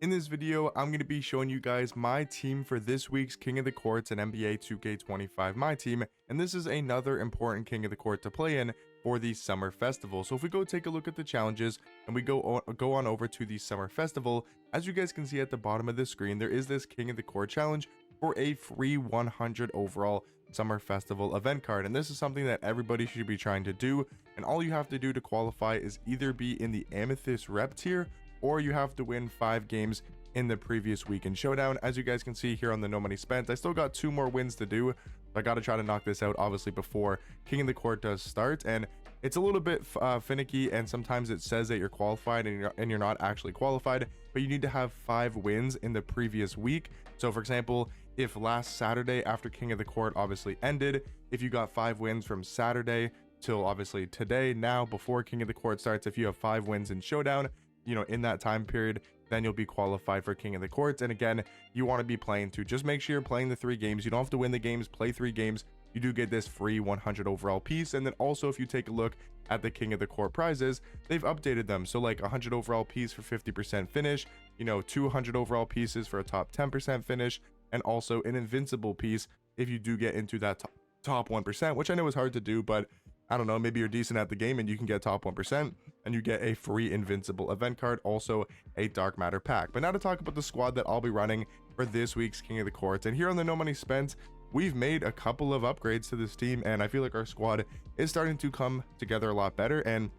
In this video, I'm going to be showing you guys my team for this week's King of the Courts and NBA 2K25 My Team, and this is another important King of the Court to play in for the Summer Festival. So if we go take a look at the challenges and we go on over to the Summer Festival, as you guys can see at the bottom of the screen, there is this King of the Court challenge for a free 100 overall Summer Festival event card, and this is something that everybody should be trying to do, and all you have to do to qualify is either be in the Amethyst rep tier or you have to win 5 games in the previous weekend showdown. As you guys can see here on the No Money Spent, I still got 2 more wins to do. I got to try to knock this out obviously before King of the Court does start, and it's a little bit finicky, and sometimes it says that you're qualified and you're not actually qualified, but you need to have 5 wins in the previous week. So for example, if last Saturday after King of the Court obviously ended, if you got 5 wins from Saturday till obviously today, now before King of the Court starts, if you have 5 wins in showdown, you know, in that time period, then you'll be qualified for King of the Courts. And again, you want to be playing to just make sure you're playing the 3 games. You don't have to win the games, play 3 games. You do get this free 100 overall piece. And then also, if you take a look at the King of the Court prizes, they've updated them. So like 100 overall piece for 50% finish, you know, 200 overall pieces for a top 10% finish, and also an invincible piece if you do get into that top 1%, which I know is hard to do, but I don't know, maybe you're decent at the game and you can get top 1% and you get a free invincible event card, also a Dark Matter pack. But now to talk about the squad that I'll be running for this week's King of the Courts. And here on the No Money Spent, we've made a couple of upgrades to this team, and I feel like our squad is starting to come together a lot better and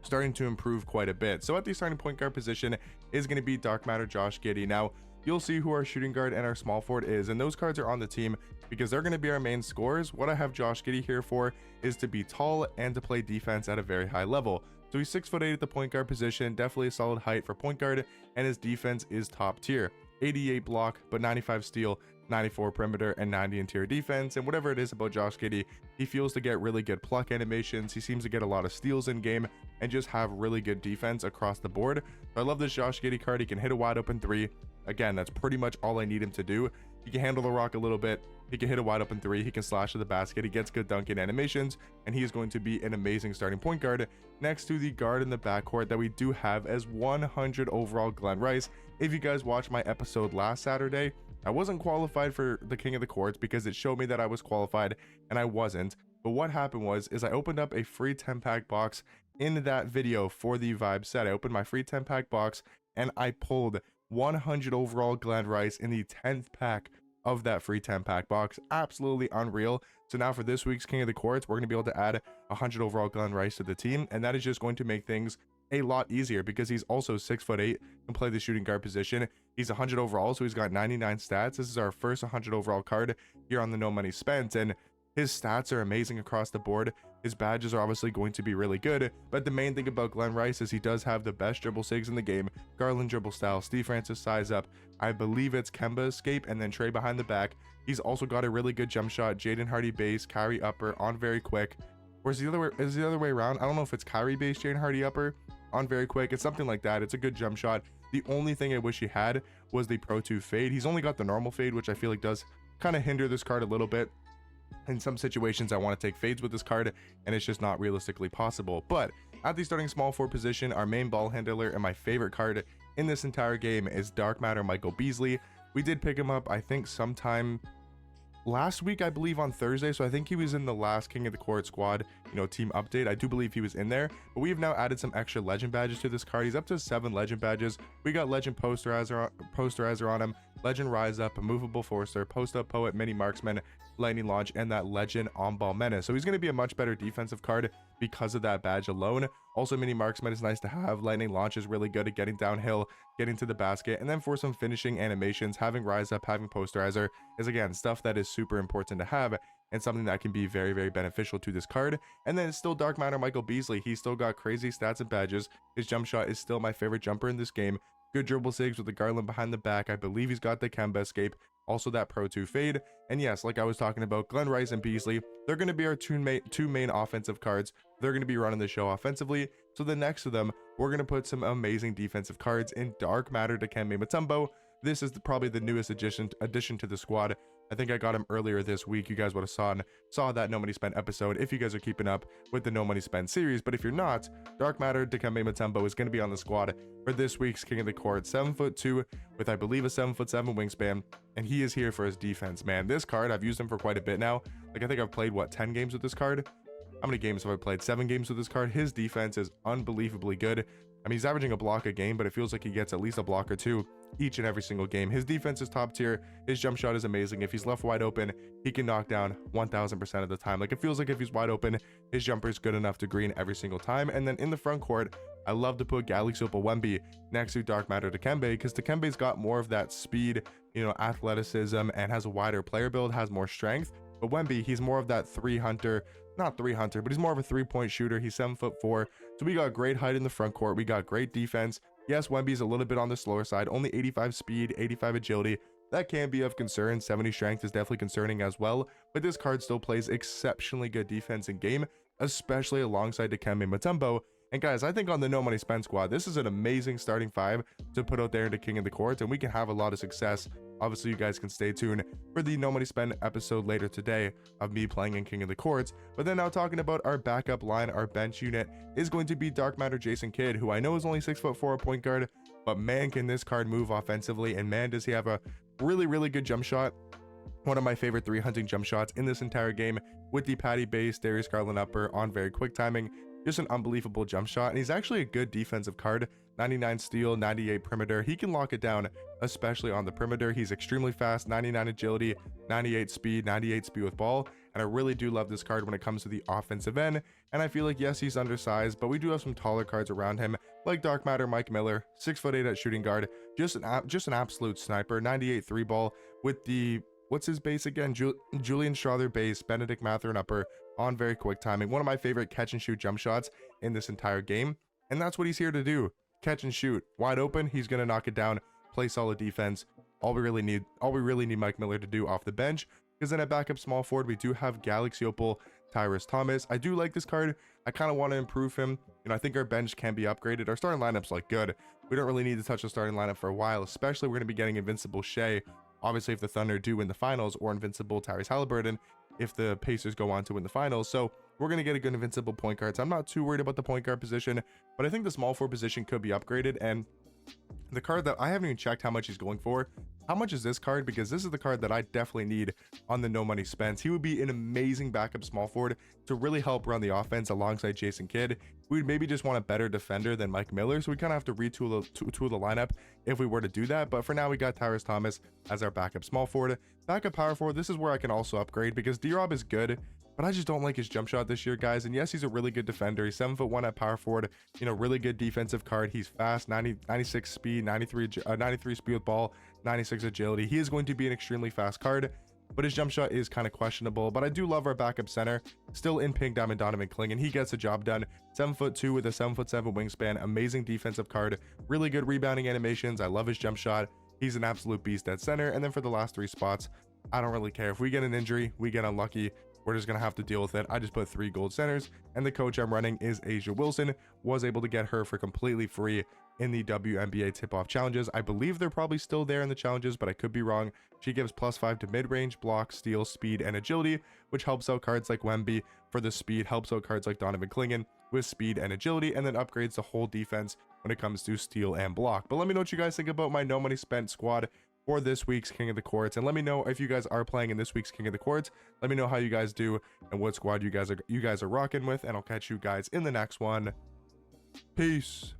starting to improve quite a bit. So at the starting point guard position is going to be Dark Matter Josh Giddey. Now you'll see who our shooting guard and our small forward is, and those cards are on the team because they're going to be our main scorers. What I have Josh Giddey here for is to be tall and to play defense at a very high level. So he's 6'8" at the point guard position, definitely a solid height for point guard, and his defense is top tier. 88 block, but 95 steal, 94 perimeter, and 90 interior defense. And whatever it is about Josh Giddey, he feels to get really good pluck animations. He seems to get a lot of steals in game and just have really good defense across the board. So I love this Josh Giddey card. He can hit a wide open 3. Again, that's pretty much all I need him to do. He can handle the rock a little bit. He can hit a wide open 3. He can slash to the basket. He gets good dunking animations, and he is going to be an amazing starting point guard next to the guard in the backcourt that we do have as 100 overall Glenn Rice. If you guys watched my episode last Saturday, I wasn't qualified for the King of the Courts because it showed me that I was qualified and I wasn't. But what happened was I opened up a free 10-pack box in that video for the Vibe set. I opened my free 10-pack box and I pulled 100 overall Glenn Rice in the 10th pack of that free 10-pack box. Absolutely unreal. So now for this week's King of the Courts, we're going to be able to add 100 overall Glenn Rice to the team, and that is just going to make things a lot easier because he's also 6'8", can play the shooting guard position. He's 100 overall, so he's got 99 stats. This is our first 100 overall card here on the No Money Spent, and his stats are amazing across the board. His badges are obviously going to be really good, but the main thing about Glenn Rice is he does have the best dribble sigs in the game. Garland dribble style, Steve Francis size up, I believe it's Kemba escape, and then Trey behind the back. He's also got a really good jump shot, Jaden Hardy base, Kyrie upper, on very quick. Or is the other way around? I don't know if it's Kyrie base, Jaden Hardy upper, on very quick. It's something like that. It's a good jump shot. The only thing I wish he had was the Pro 2 fade. He's only got the normal fade, which I feel like does kind of hinder this card a little bit. In some situations, I want to take fades with this card, and it's just not realistically possible. But at the starting small forward position, our main ball handler and my favorite card in this entire game is Dark Matter Michael Beasley. We did pick him up, I think, sometime last week, I believe on Thursday. So I think he was in the last King of the Court squad, you know, team update. I do believe he was in there, but we have now added some extra legend badges to this card. He's up to 7 legend badges. We got legend posterizer on him, legend rise up, immovable forcer, post up poet, mini marksman, lightning launch, and that legend on ball menace. So he's going to be a much better defensive card because of that badge alone. Also, mini marksman is nice to have. Lightning launch is really good at getting downhill, getting to the basket, and then for some finishing animations, having rise up, having posterizer is again stuff that is super important to have and something that can be very, very beneficial to this card. And then it's still Dark Matter Michael Beasley. He's still got crazy stats and badges. His jump shot is still my favorite jumper in this game. Good dribble sigs with the Garland behind the back. I believe he's got the Kemba escape, also that Pro 2 fade. And yes, like I was talking about, Glenn Rice and Beasley, they're going to be our two main offensive cards. They're going to be running the show offensively. So then next to them, we're going to put some amazing defensive cards in Dark Matter Dikembe Mutombo. This is probably the newest addition to the squad I think I got him earlier this week. You guys would have saw that No Money Spent episode if you guys are keeping up with the No Money Spent series. But if you're not, Dark Matter Dikembe Mutombo is going to be on the squad for this week's King of the Court. 7'2" with, I believe, a 7'7" wingspan, and he is here for his defense, man. This card, I've used him for quite a bit now. Like, I think I've played, what, 10 games with this card? How many games have I played? 7 games with this card. His defense is unbelievably good. I mean, he's averaging a block a game, but it feels like he gets at least a block or two each and every single game. His defense is top tier. His jump shot is amazing. If he's left wide open, he can knock down 1000% of the time. Like, it feels like if he's wide open, his jumper is good enough to green every single time. And then in the front court, I love to put Galaxy Wemby next to Dark Matter Dikembe, because Dikembe's got more of that speed, you know, athleticism, and has a wider player build, has more strength. But Wemby, he's more of that not 3-hunter, but he's more of a 3-point shooter. He's 7'4", so we got great height in the front court. We got great defense. Yes, Wemby's a little bit on the slower side, only 85 speed, 85 agility. That can be of concern. 70 strength is definitely concerning as well, but this card still plays exceptionally good defense in game, especially alongside Dikembe Mutombo. And guys, I think on the No Money Spent squad, this is an amazing starting 5 to put out there into King of the Court, and we can have a lot of success. Obviously, you guys can stay tuned for the No Money Spent episode later today of me playing in King of the Courts. But then now talking about our backup line, our bench unit is going to be Dark Matter Jason Kidd, who I know is only 6'4" point guard, but man, can this card move offensively, and man, does he have a really good jump shot. One of my favorite 3-hunting jump shots in this entire game, with the Patty base, Darius Garland upper on very quick timing. Just an unbelievable jump shot, and he's actually a good defensive card. 99 steal, 98 perimeter. He can lock it down, especially on the perimeter. He's extremely fast, 99 agility, 98 speed with ball, and I really do love this card when it comes to the offensive end. And I feel like, yes, he's undersized, but we do have some taller cards around him, like Dark Matter Mike Miller, 6'8" at shooting guard, just an absolute sniper. 98 3-ball with the, what's his base again? Julian Strother base, Benedict Mathurin upper on very quick timing. One of my favorite catch and shoot jump shots in this entire game, and that's what he's here to do. Catch and shoot, wide open, he's gonna knock it down, play solid defense. All we really need Mike Miller to do off the bench, because then at backup small forward we do have Galaxy Opal Tyrus Thomas. I do like this card. I kind of want to improve him. You know, I think our bench can be upgraded. Our starting lineup's like good. We don't really need to touch the starting lineup for a while, especially we're going to be getting Invincible Shea, obviously if the Thunder do win the finals, or Invincible Tyrese Halliburton if the Pacers go on to win the finals. So we're going to get a good Invincible point guard. So I'm not too worried about the point guard position, but I think the small forward position could be upgraded. And the card that I haven't even checked how much he's going for. How much is this card? Because this is the card that I definitely need on the No Money Spent. He would be an amazing backup small forward to really help run the offense alongside Jason Kidd. We'd maybe just want a better defender than Mike Miller, so we kind of have to retool the lineup if we were to do that. But for now, we got Tyrus Thomas as our backup small forward. Backup power forward, this is where I can also upgrade, because D-Rob is good, but I just don't like his jump shot this year, guys. And yes, he's a really good defender. He's 7'1" at power forward. You know, really good defensive card. He's fast, 96 speed, 93 speed with ball, 96 agility. He is going to be an extremely fast card, but his jump shot is kind of questionable. But I do love our backup center, still in pink diamond Donovan Clingan. He gets the job done. 7'2" with a 7'7" wingspan. Amazing defensive card. Really good rebounding animations. I love his jump shot. He's an absolute beast at center. And then for the last 3 spots, I don't really care. If we get an injury, we get unlucky, we're just going to have to deal with it. I just put 3 gold centers, and the coach I'm running is Asia Wilson. Was able to get her for completely free in the WNBA tip-off challenges. I believe they're probably still there in the challenges, but I could be wrong. She gives +5 to mid-range, block, steal, speed, and agility, which helps out cards like Wemby for the speed, helps out cards like Donovan Clingan with speed and agility, and then upgrades the whole defense when it comes to steal and block. But let me know what you guys think about my No Money Spent squad for this week's King of the Courts, and let me know if you guys are playing in this week's King of the Courts. Let me know how you guys do and what squad you guys are rocking with, and I'll catch you guys in the next one. Peace.